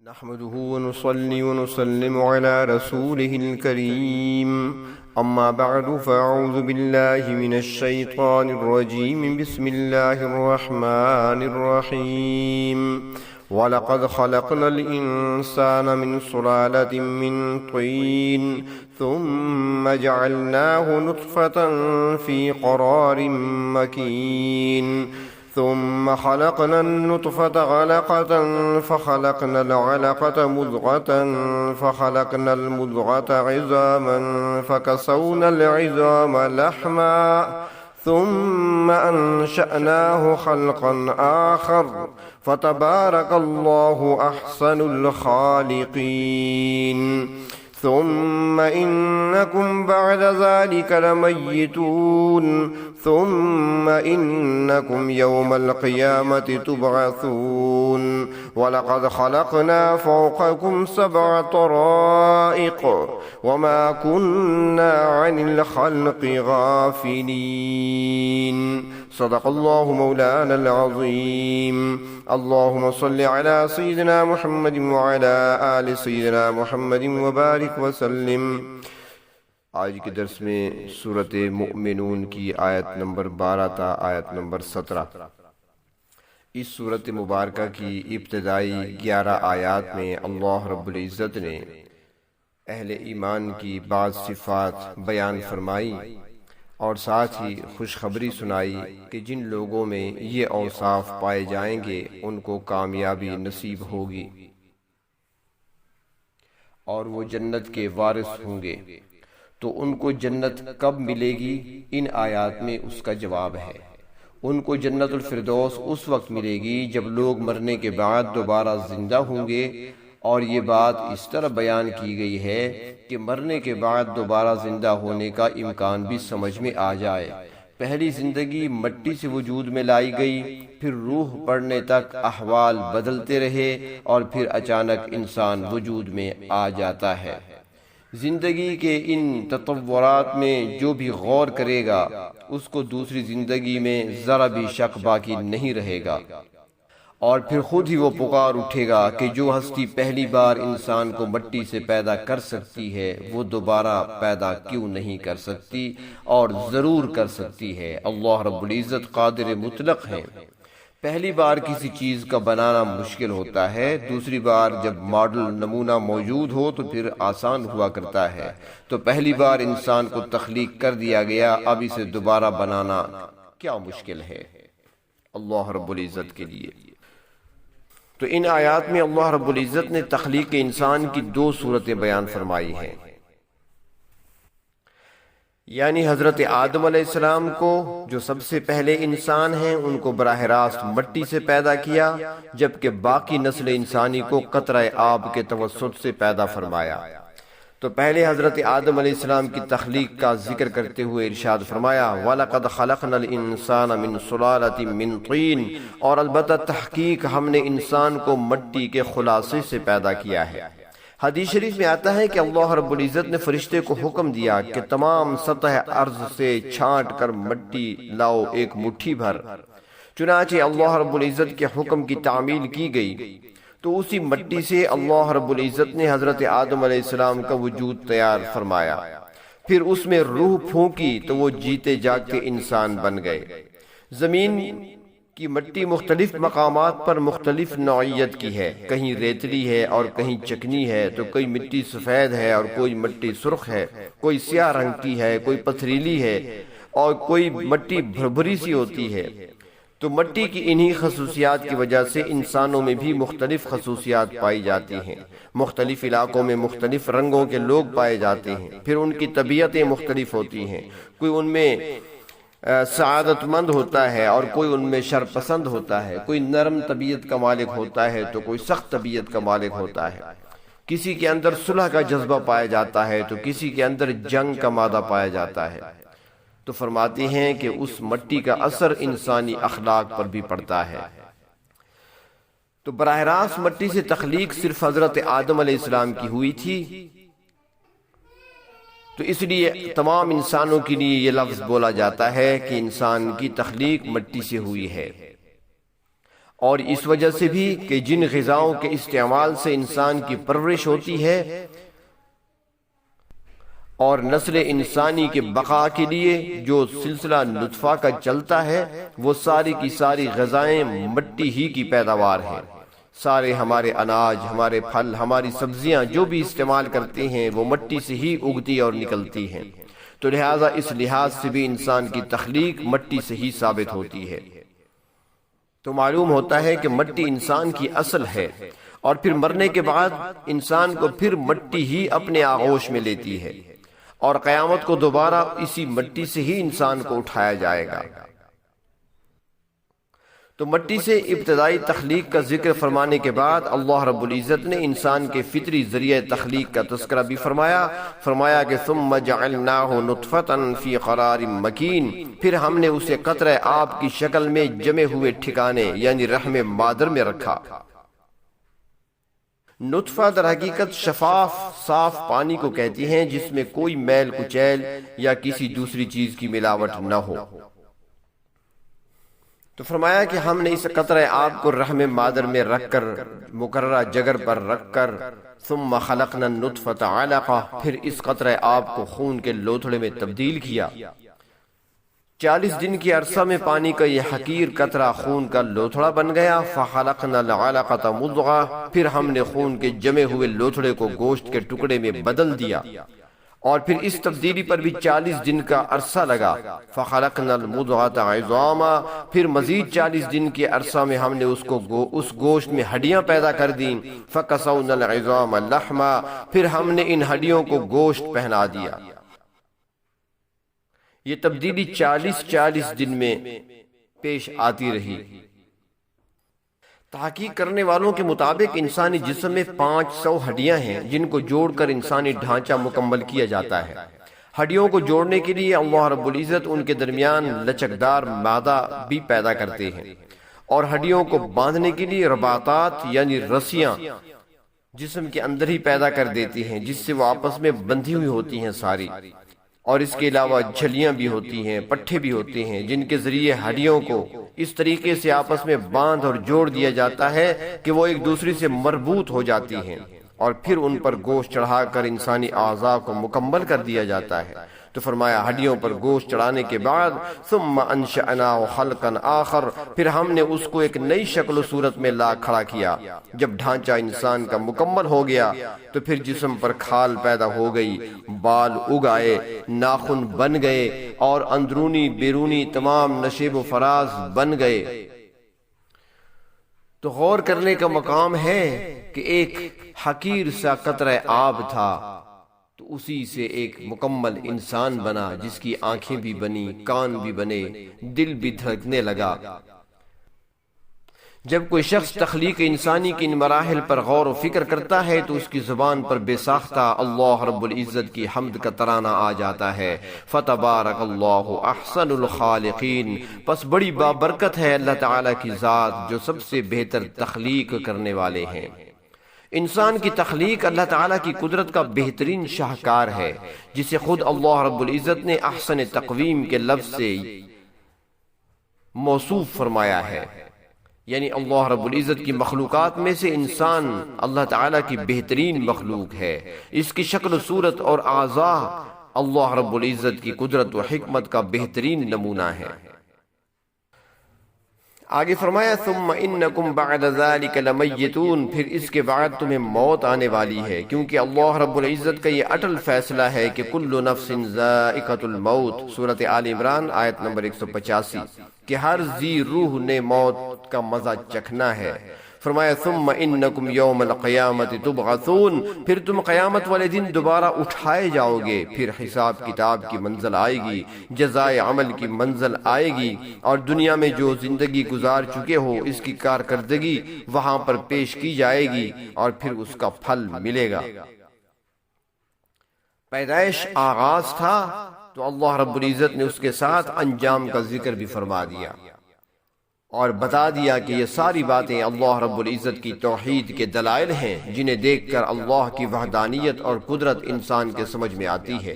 نحمده ونصلي ونسلم على رسوله الكريم أما بعد فأعوذ بالله من الشيطان الرجيم بسم الله الرحمن الرحيم ولقد خلقنا الإنسان من صلالة من طين ثم جعلناه نطفة في قرار مكين ثم خلقنا النطفة علقة فخلقنا العلقة مضغة فخلقنا المضغة عظاما فكسونا العظام لحما ثم أنشأناه خلقا آخر فتبارك الله أحسن الخالقين ثم إنكم بعد ذلك لميتون ثم إنكم يوم القيامة تبعثون ولقد خلقنا فوقكم 7 طرائق وما كنا عن الخلق غافلين صدق الله مولانا العظيم اللهم صل على سيدنا محمد وعلى آل سيدنا محمد وبارك وسلم۔ آج کے درس میں سورۃ مؤمنون کی آیت نمبر 12 تا آیت نمبر 17۔ اس سورۃ مبارکہ کی ابتدائی 11 آیات میں اللہ رب العزت نے اہل ایمان کی بعض صفات بیان فرمائی اور ساتھ ہی خوشخبری سنائی کہ جن لوگوں میں یہ اوصاف پائے جائیں گے ان کو کامیابی نصیب ہوگی اور وہ جنت کے وارث ہوں گے۔ تو ان کو جنت کب ملے گی؟ ان آیات میں اس کا جواب ہے۔ ان کو جنت الفردوس اس وقت ملے گی جب لوگ مرنے کے بعد دوبارہ زندہ ہوں گے، اور یہ بات اس طرح بیان کی گئی ہے کہ مرنے کے بعد دوبارہ زندہ ہونے کا امکان بھی سمجھ میں آ جائے۔ پہلی زندگی مٹی سے وجود میں لائی گئی، پھر روح پڑنے تک احوال بدلتے رہے اور پھر اچانک انسان وجود میں آ جاتا ہے۔ زندگی کے ان تطورات میں جو بھی غور کرے گا اس کو دوسری زندگی میں ذرا بھی شک باقی نہیں رہے گا، اور پھر خود ہی وہ پکار اٹھے گا کہ جو ہستی پہلی بار انسان کو مٹی سے پیدا کر سکتی ہے وہ دوبارہ پیدا کیوں نہیں کر سکتی؟ اور ضرور کر سکتی ہے۔ اللہ رب العزت قادر مطلق ہیں۔ پہلی بار کسی چیز کا بنانا مشکل ہوتا ہے، دوسری بار جب ماڈل نمونہ موجود ہو تو پھر آسان ہوا کرتا ہے۔ تو پہلی بار انسان کو تخلیق کر دیا گیا، اب اسے دوبارہ بنانا کیا مشکل ہے اللہ رب العزت کے لیے۔ تو ان آیات میں اللہ رب العزت نے تخلیق انسان کی 2 صورتیں بیان فرمائی ہیں، یعنی حضرت آدم علیہ السلام کو جو سب سے پہلے انسان ہیں ان کو براہ راست مٹی سے پیدا کیا، جبکہ باقی نسل انسانی کو قطرہ آب کے توسط سے پیدا فرمایا۔ تو پہلے حضرت آدم علیہ السلام کی تخلیق کا ذکر کرتے ہوئے ارشاد فرمایا وَلَقَدْ خَلَقْنَا الْإِنسَانَ مِنْ صُلَالَةٍ مِنْ طِينٍ، اور البتہ تحقیق ہم نے انسان کو مٹی کے خلاصے سے پیدا کیا ہے۔ حدیث شریف میں آتا ہے کہ اللہ رب العزت نے فرشتے کو حکم دیا کہ تمام سطح ارض سے چھانٹ کر مٹی لاؤ ایک مٹھی بھر۔ چنانچہ اللہ رب العزت کے حکم کی تعمیل کی گئی، تو اسی مٹی سے اللہ رب العزت نے حضرت آدم علیہ السلام کا وجود تیار فرمایا، پھر اس میں روح پھونکی تو وہ جیتے جاگتے انسان بن گئے۔ زمین کی مٹی مختلف مقامات پر مختلف نوعیت کی ہے، کہیں ریتلی ہے اور کہیں چکنی ہے، تو کوئی مٹی سفید ہے اور کوئی مٹی سرخ ہے، کوئی سیاہ رنگ کی ہے، کوئی پتھریلی ہے اور کوئی مٹی بھربھری سی ہوتی ہے۔ تو مٹی کی انہی خصوصیات کی وجہ سے انسانوں میں بھی مختلف خصوصیات پائی جاتی ہیں، مختلف علاقوں میں مختلف رنگوں کے لوگ پائے جاتے ہیں، پھر ان کی طبیعتیں مختلف ہوتی ہیں، کوئی ان میں سعادت مند ہوتا ہے اور کوئی ان میں شرپسند ہوتا ہے، کوئی نرم طبیعت کا مالک ہوتا ہے تو کوئی سخت طبیعت کا مالک ہوتا ہے، کسی کے اندر صلح کا جذبہ پایا جاتا ہے تو کسی کے اندر جنگ کا مادہ پایا جاتا ہے۔ تو فرماتے ہیں کہ اس مٹی کا اثر انسانی اخلاق پر بھی پڑتا ہے۔ تو براہ راست مٹی سے تخلیق صرف حضرت آدم علیہ السلام کی ہوئی تھی، تو اس لیے تمام انسانوں کے لیے یہ لفظ بولا جاتا ہے کہ انسان کی تخلیق مٹی سے ہوئی ہے۔ اور اس وجہ سے بھی کہ جن غذاؤں کے استعمال سے انسان کی پرورش ہوتی ہے اور نسل انسانی کے بقا کے لیے جو سلسلہ نطفہ کا چلتا ہے، وہ ساری کی ساری غذائیں مٹی ہی کی پیداوار ہیں۔ سارے ہمارے اناج، ہمارے پھل، ہماری سبزیاں جو بھی استعمال کرتے ہیں وہ مٹی سے ہی اگتی اور نکلتی ہیں، تو لہٰذا اس لحاظ سے بھی انسان کی تخلیق مٹی سے ہی ثابت ہوتی ہے۔ تو معلوم ہوتا ہے کہ مٹی انسان کی اصل ہے، اور پھر مرنے کے بعد انسان کو پھر مٹی ہی اپنے آغوش میں لیتی ہے، اور قیامت کو دوبارہ اسی مٹی سے ہی انسان کو اٹھایا جائے گا۔ تو مٹی سے ابتدائی تخلیق کا ذکر فرمانے کے بعد اللہ رب العزت نے انسان کے فطری ذریعہ تخلیق کا تذکرہ بھی فرمایا کہ ثم جعلناہ نطفۃ فی قرار مکین، پھر ہم نے اسے قطرہ آب کی شکل میں جمے ہوئے ٹھکانے یعنی رحم مادر میں رکھا۔ نطفہ در حقیقت شفاف صاف پانی کو کہتی ہیں جس میں کوئی میل کچیل یا کسی دوسری چیز کی ملاوٹ نہ ہو۔ تو فرمایا کہ ہم نے اس قطرہ آب کو رحم مادر میں رکھ کر مقررہ جگر پر رکھ کر ثم خلقنا النطفۃ علقہ، پھر اس قطرہ آب کو خون کے لوتھڑے میں تبدیل کیا۔ 40 دن کے عرصہ میں پانی کا یہ حقیر قطرہ خون کا لوتھڑا بن گیا۔ فخلقنا العلقۃ مضغہ، پھر ہم نے خون کے جمے ہوئے لوتھڑے کو گوشت کے ٹکڑے میں بدل دیا، اور پھر اس تبدیلی پر بھی 40 دن کا عرصہ لگا۔ فخلقنا المضغۃ عظاما، پھر مزید 40 دن کے عرصہ میں ہم نے اس گوشت میں ہڈیاں پیدا کر دیں۔ فکسونا العظام لحما، پھر ہم نے ان ہڈیوں کو گوشت پہنا دیا۔ یہ تبدیلی 40 دن میں پیش آتی رہی۔ تحقیق کرنے والوں کے مطابق انسانی جسم میں 500 ہڈیاں ہیں جن کو جوڑ کر انسانی ڈھانچہ مکمل کیا جاتا ہے۔ ہڈیوں کو جوڑنے کے لیے اللہ رب العزت ان کے درمیان لچکدار مادہ بھی پیدا کرتے ہیں، اور ہڈیوں کو باندھنے کے لیے رباطات یعنی رسیاں جسم کے اندر ہی پیدا کر دیتی ہیں، جس سے وہ آپس میں بندھی ہوئی ہوتی ہیں ساری۔ اور اس کے علاوہ جھلیاں بھی ہوتی ہیں، پٹھے بھی ہوتے ہیں، جن کے ذریعے ہڈیوں کو اس طریقے سے آپس میں باندھ اور جوڑ دیا جاتا ہے کہ وہ ایک دوسری سے مربوط ہو جاتی ہیں، اور پھر ان پر گوشت چڑھا کر انسانی اعضاء کو مکمل کر دیا جاتا ہے۔ تو فرمایا ہڈیوں پر گوشت چڑھانے کے بعد ثم انشأناه خلقا آخر، پھر ہم نے اس کو ایک نئی شکل و صورت میں لا کھڑا کیا۔ جب ڈھانچہ انسان کا مکمل ہو گیا تو پھر جسم پر کھال پیدا ہو گئی، بال اگ آئے، ناخن بن گئے، اور اندرونی بیرونی تمام نشیب و فراز بن گئے۔ تو غور کرنے کا مقام ہے کہ ایک حقیر سا قطرہ آب تھا، تو اسی سے ایک مکمل انسان بنا، جس کی آنکھیں بھی بنی، کان بھی بنے، دل بھی دھڑکنے لگا۔ جب کوئی شخص تخلیق انسانی کی ان مراحل پر غور و فکر کرتا ہے تو اس کی زبان پر بے ساختہ اللہ رب العزت کی حمد کا ترانہ آ جاتا ہے۔ فتبارک اللہ احسن الخالقین، پس بڑی بابرکت ہے اللہ تعالیٰ کی ذات جو سب سے بہتر تخلیق کرنے والے ہیں۔ انسان کی تخلیق اللہ تعالیٰ کی قدرت کا بہترین شاہکار ہے، جسے خود اللہ رب العزت نے احسن تقویم کے لفظ سے موصوف فرمایا ہے۔ یعنی اللہ رب العزت کی مخلوقات میں سے انسان اللہ تعالیٰ کی بہترین مخلوق ہے۔ اس کی شکل و صورت اور اعضاء اللہ رب العزت کی قدرت و حکمت کا بہترین نمونہ ہے۔ آگے فرمایا ثم انکم بعد ذلک لمیتون، پھر اس کے بعد تمہیں موت آنے والی ہے، کیونکہ اللہ رب العزت کا یہ اٹل فیصلہ ہے کہ کل نفس ذائقۃ الموت، سورۃ آل عمران آیت نمبر 185، کہ ہر ذی روح نے موت کا مزہ چکھنا ہے۔ فرمایا ثم انکم یوم القیامت تبعثون، پھر تم قیامت والے دن دوبارہ اٹھائے جاؤ گے، پھر حساب کتاب کی منزل آئے گی، جزائے عمل کی منزل آئے گی، اور دنیا میں جو زندگی گزار چکے ہو اس کی کارکردگی وہاں پر پیش کی جائے گی، اور پھر اس کا پھل ملے گا۔ پیدائش آغاز تھا تو اللہ رب العزت نے اس کے ساتھ انجام کا ذکر بھی فرما دیا، اور بتا دیا کہ یہ ساری باتیں اللہ رب العزت کی توحید کے دلائل ہیں، جنہیں دیکھ کر اللہ کی وحدانیت اور قدرت انسان کے سمجھ میں آتی ہے۔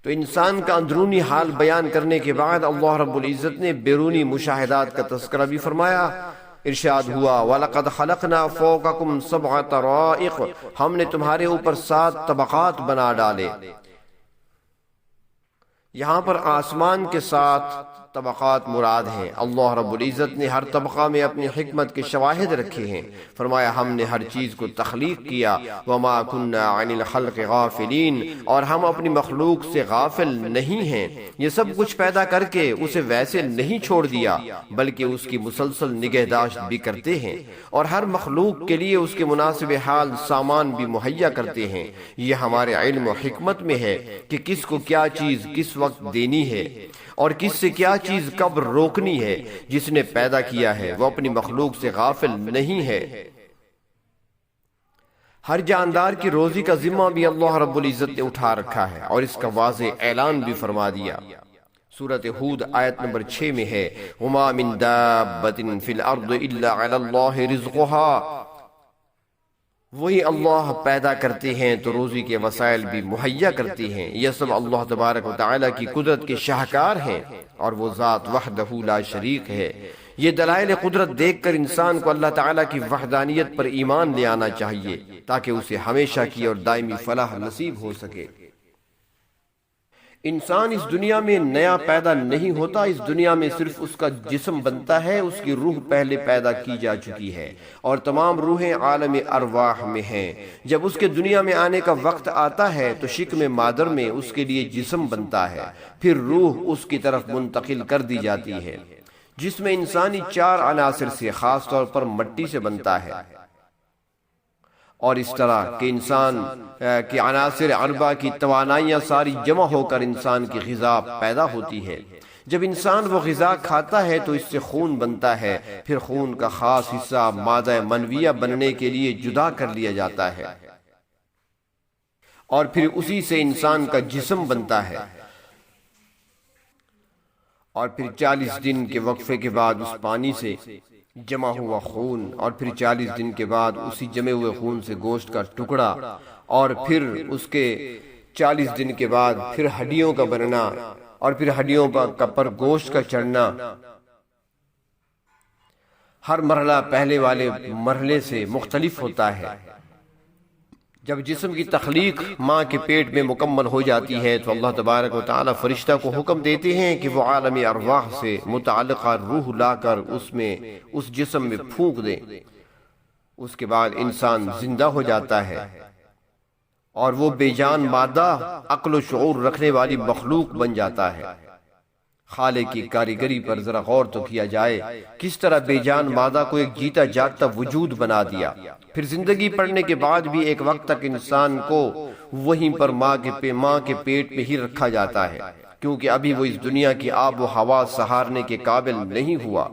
تو انسان کا اندرونی حال بیان کرنے کے بعد اللہ رب العزت نے بیرونی مشاہدات کا تذکرہ بھی فرمایا۔ ارشاد ہوا وَلَقَدْ خَلَقْنَا فَوْقَكُمْ سَبْعَ طَرَائِقَ، ہم نے تمہارے اوپر 7 طبقات بنا ڈالے۔ یہاں پر آسمان کے 7 طبقات مراد ہیں۔ اللہ رب العزت نے ہر طبقہ میں اپنی حکمت کے شواہد رکھے ہیں۔ فرمایا ہم نے ہر چیز کو تخلیق کیا، وَمَا كُنَّا عَنِ الْخَلْقِ غَافِلِينَ، اور ہم اپنی مخلوق سے غافل نہیں ہیں۔ یہ سب کچھ پیدا کر کے اسے ویسے نہیں چھوڑ دیا بلکہ اس کی مسلسل نگہداشت بھی کرتے ہیں، اور ہر مخلوق کے لیے اس کے مناسب حال سامان بھی مہیا کرتے ہیں۔ یہ ہمارے علم و حکمت میں ہے کہ کس کو کیا چیز کس وقت دینی ہے اور کس سے کیا چیز کب روکنی ہے۔ جس نے پیدا کیا ہے وہ اپنی مخلوق سے غافل نہیں ہے۔ ہر جاندار کی روزی کا ذمہ بھی اللہ رب العزت نے اٹھا رکھا ہے اور اس کا واضح اعلان بھی فرما دیا۔ سورۃ ہود آیت نمبر 6 میں ہے وَمَا مِن دَابَّةٍ فِي الْأَرْضِ إِلَّا عَلَى اللَّهِ رِزْقُهَا، وہی اللہ پیدا کرتے ہیں تو روزی کے وسائل بھی مہیا کرتے ہیں۔ یہ سب اللہ تبارک و تعالیٰ کی قدرت کے شاہکار ہیں اور وہ ذات وحدہ لا شریک ہے۔ یہ دلائل قدرت دیکھ کر انسان کو اللہ تعالیٰ کی وحدانیت پر ایمان لے آنا چاہیے تاکہ اسے ہمیشہ کی اور دائمی فلاح نصیب ہو سکے۔ انسان اس دنیا میں نیا پیدا نہیں ہوتا، اس دنیا میں صرف اس کا جسم بنتا ہے۔ اس کی روح پہلے پیدا کی جا چکی ہے اور تمام روحیں عالم ارواح میں ہیں۔ جب اس کے دنیا میں آنے کا وقت آتا ہے تو شکم مادر میں اس کے لیے جسم بنتا ہے، پھر روح اس کی طرف منتقل کر دی جاتی ہے، جس میں انسانی 4 عناصر سے خاص طور پر مٹی سے بنتا ہے، اور اس طرح کہ انسان کے عناصر اربع کی توانائیاں ساری جمع ہو کر انسان کی غذا پیدا ہوتی ہے۔ جب انسان وہ غذا کھاتا ہے تو اس سے خون بنتا ہے، پھر خون کا خاص حصہ مادہ منویہ بننے کے لیے جدا کر لیا جاتا ہے اور پھر اسی سے انسان کا جسم بنتا ہے، اور پھر 40 دن کے وقفے کے بعد اس پانی سے جمع ہوا خون، اور پھر 40 دن کے بعد اسی جمے ہوئے خون سے گوشت کا ٹکڑا، اور پھر اس کے 40 دن کے بعد پھر ہڈیوں کا بننا، اور پھر ہڈیوں پر گوشت کا چڑھنا۔ ہر مرحلہ پہلے والے مرحلے سے مختلف ہوتا ہے۔ جب جسم کی تخلیق ماں کے پیٹ میں مکمل ہو جاتی ہے تو اللہ تبارک و تعالی فرشتہ کو حکم دیتے ہیں کہ وہ عالم ارواح سے متعلقہ روح لا کر اس جسم میں پھونک دیں۔ اس کے بعد انسان زندہ ہو جاتا ہے اور وہ بے جان مادہ عقل و شعور رکھنے والی مخلوق بن جاتا ہے۔ خالق کی کاریگری پر ذرا غور تو کیا جائے، کس طرح بے جان مادہ کو ایک جیتا جاگتا وجود بنا دیا۔ پھر زندگی پڑنے کے بعد بھی ایک وقت تک انسان کو وہیں پر ماں کے پیٹ میں ہی رکھا جاتا ہے، کیونکہ ابھی وہ اس دنیا کی آب و ہوا سہارنے کے قابل نہیں ہوا،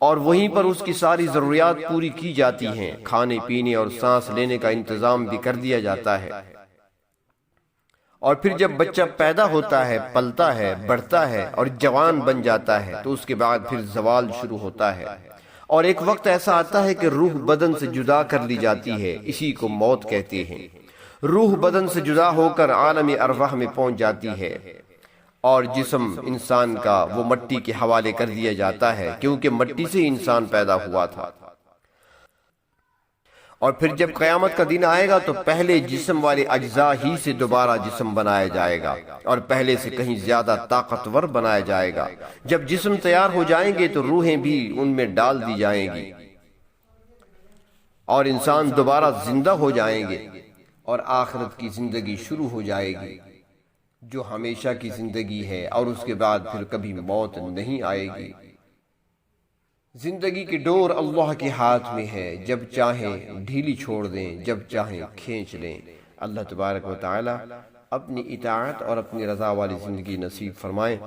اور وہیں پر اس کی ساری ضروریات پوری کی جاتی ہیں۔ کھانے پینے اور سانس لینے کا انتظام بھی کر دیا جاتا ہے، اور پھر جب بچہ پیدا ہوتا ہے، پلتا ہے، بڑھتا ہے اور جوان بن جاتا ہے تو اس کے بعد پھر زوال شروع ہوتا ہے، اور ایک وقت ایسا آتا ہے کہ روح بدن سے جدا کر لی جاتی ہے، اسی کو موت کہتے ہیں۔ روح بدن سے جدا ہو کر عالم ارواح میں پہنچ جاتی ہے اور جسم انسان کا وہ مٹی کے حوالے کر دیا جاتا ہے، کیونکہ مٹی سے انسان پیدا ہوا تھا۔ اور پھر جب قیامت کا دن آئے گا تو پہلے جسم والے اجزاء ہی سے دوبارہ جسم بنایا جائے گا اور پہلے سے کہیں زیادہ طاقتور بنایا جائے گا۔ جب جسم تیار ہو جائیں گے تو روحیں بھی ان میں ڈال دی جائیں گی اور انسان دوبارہ زندہ ہو جائیں گے، اور آخرت کی زندگی شروع ہو جائے گی جو ہمیشہ کی زندگی ہے، اور اس کے بعد پھر کبھی موت نہیں آئے گی۔ زندگی کی ڈور اللہ کے ہاتھ میں ہے، جب چاہیں ڈھیلی چھوڑ دیں، جب چاہیں کھینچ لیں۔ اللہ تبارک و تعالی اپنی اطاعت اور اپنی رضا والی زندگی نصیب فرمائیں،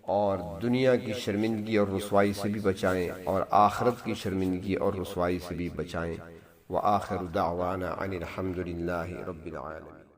اور دنیا کی شرمندگی اور رسوائی سے بھی بچائیں، اور آخرت کی شرمندگی اور رسوائی سے بھی بچائیں۔ وآخر دعوانا ان الحمد للہ رب العالمین۔